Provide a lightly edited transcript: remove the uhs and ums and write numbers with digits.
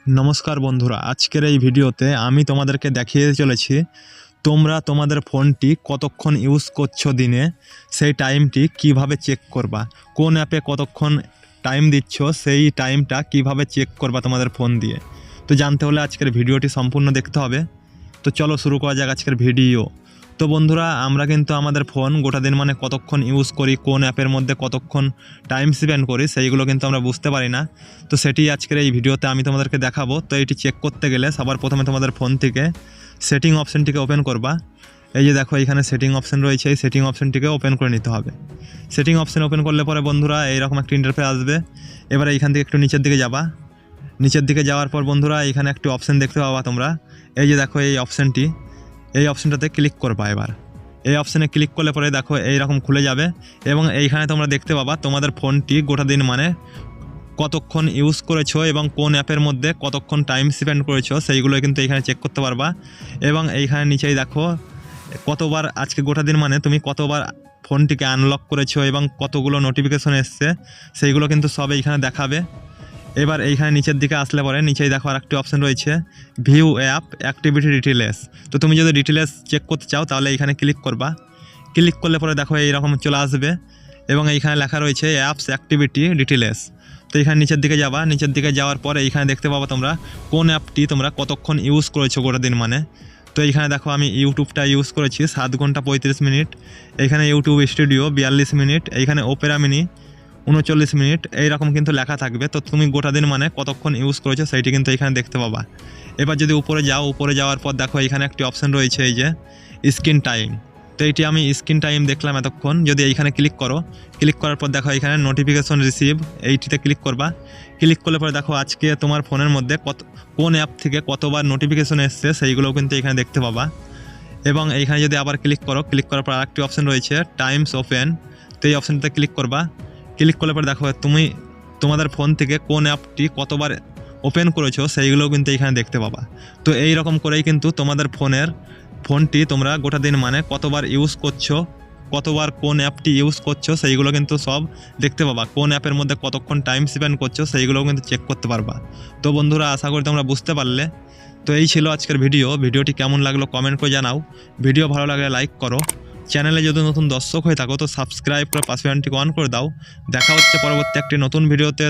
नमस्कार बंधुरा आजकेर এই ভিডিওতে আমি তোমাদেরকে দেখিয়ে চলেছি তোমরা তোমাদের ফোনটি কতক্ষণ ইউজ করছো দিনে সেই টাইমটি কিভাবে চেক করবা, কোন অ্যাপে কতক্ষণ টাইম দিচ্ছ সেই টাইমটা কিভাবে চেক করবা তোমাদের ফোন দিয়ে। তো জানতে হলে আজকের ভিডিওটি সম্পূর্ণ দেখতে হবে। তো চলো শুরু করা যাক আজকের ভিডিও। তো বন্ধুরা আমরা কিন্তু আমাদের ফোন গোটা দিন মানে কতক্ষণ ইউজ করি, কোন অ্যাপের মধ্যে কতক্ষণ টাইম স্পেন্ড করি সেইগুলো কিন্তু আমরা বুঝতে পারি না। তো সেটি আজকের এই ভিডিওতে আমি তোমাদেরকে দেখাবো। তো এটি চেক করতে গেলে সবার প্রথমে তোমাদের ফোন থেকে সেটিং অপশানটিকে ওপেন করবা। এই যে দেখো এখানে সেটিং অপশান রয়েছে, এই সেটিং অপশানটিকে ওপেন করে নিতে হবে। সেটিং অপশান ওপেন করলে পরে বন্ধুরা এইরকম একটা ইন্টারফেস আসবে। এবারে এইখান থেকে একটু নিচের দিকে যাবা। নিচের দিকে যাওয়ার পর বন্ধুরা এখানে একটি অপশান দেখতে পাবা তোমরা। এই যে দেখো এই অপশানটি, এই অপশানটাতে ক্লিক করবা। এবার এই অপশানে ক্লিক করলে পরে দেখো এইরকম খুলে যাবে এবং এইখানে তোমরা দেখতে পাবা তোমাদের ফোনটি গোটা দিন মানে কতক্ষণ ইউজ করেছো এবং কোন অ্যাপের মধ্যে কতক্ষণ টাইম স্পেন্ড করেছো সেইগুলো কিন্তু এইখানে চেক করতে পারবা। এবং এইখানে নিচেই দেখো কতবার আজকে গোটা দিন মানে তুমি কতবার ফোনটিকে আনলক করেছো এবং কতগুলো নোটিফিকেশন এসছে সেইগুলো কিন্তু সব এইখানে দেখাবে। এবার এইখানে নিচের দিকে আসলে পরে নিচেই দেখো আর একটি অপশান রয়েছে ভিউ অ্যাপ অ্যাক্টিভিটি ডিটেলস। তো তুমি যদি ডিটেলস চেক করতে চাও তাহলে এইখানে ক্লিক করবা। ক্লিক করলে পরে দেখো এইরকম চলে আসবে এবং এইখানে লেখা রয়েছে অ্যাপস অ্যাক্টিভিটি ডিটেলস। তো এইখানে নিচের দিকে যাবা, নিচের দিকে যাওয়ার পরে এইখানে দেখতে পাবা তোমরা কোন অ্যাপটি তোমরা কতক্ষণ ইউজ করেছো গোটা দিন মানে। তো এইখানে দেখো আমি ইউটিউবটা ইউজ করেছি 7 ঘন্টা 35 মিনিট, এইখানে ইউটিউব স্টুডিও 42 মিনিট, এইখানে ওপেরা মিনি 39 মিনিট, এইরকম কিন্তু লেখা থাকবে। তো তুমি গোটা দিন মানে কতক্ষণ ইউজ করেছো সেইটি কিন্তু এখানে দেখতে পাবা। এবার যদি উপরে যাও, উপরে যাওয়ার পর দেখো এখানে একটি অপশান রয়েছে এই যে স্ক্রিন টাইম। তো এইটি আমি স্ক্রিন টাইম দেখলাম এতক্ষণ। যদি এইখানে ক্লিক করো, ক্লিক করার পর দেখো এখানে নোটিফিকেশন রিসিভ, এইটিতে ক্লিক করবা। ক্লিক করলে পরে দেখো আজকে তোমার ফোনের মধ্যে কোন অ্যাপ থেকে কতবার নোটিফিকেশন এসছে সেইগুলোও কিন্তু এখানে দেখতে পাবা। এবং এইখানে যদি আবার ক্লিক করো, ক্লিক করার পর আরেকটি অপশান রয়েছে টাইমস ওপেন। তো এই অপশানটাতে ক্লিক করবা। ক্লিক করলে পরে দেখো তুমি তোমাদের ফোন থেকে কোন অ্যাপটি কতবার ওপেন করেছো সেইগুলোও কিন্তু এখানে দেখতে পাবা। তো এই রকম করেই কিন্তু তোমাদের ফোনটি তোমরা গোটা দিন মানে কতবার ইউজ করছো, কতবার কোন অ্যাপটি ইউজ করছো সেইগুলো কিন্তু সব দেখতে পাবা। কোন অ্যাপের মধ্যে কতক্ষণ টাইম স্পেন্ড করছো সেইগুলোও কিন্তু চেক করতে পারবা। তো বন্ধুরা আশা করি তোমরা বুঝতে পারলে। তো এই ছিল আজকের ভিডিওটি কেমন লাগলো কমেন্ট করে জানাও। ভিডিও ভালো লাগলে লাইক করো, চ্যানেলে যদি নতুন দর্শক হয়ে থাকো তো সাবস্ক্রাইব করে পাশে ঘন্টিকে অন করে দাও। দেখা হচ্ছে পরবর্তী একটি নতুন ভিডিওতে।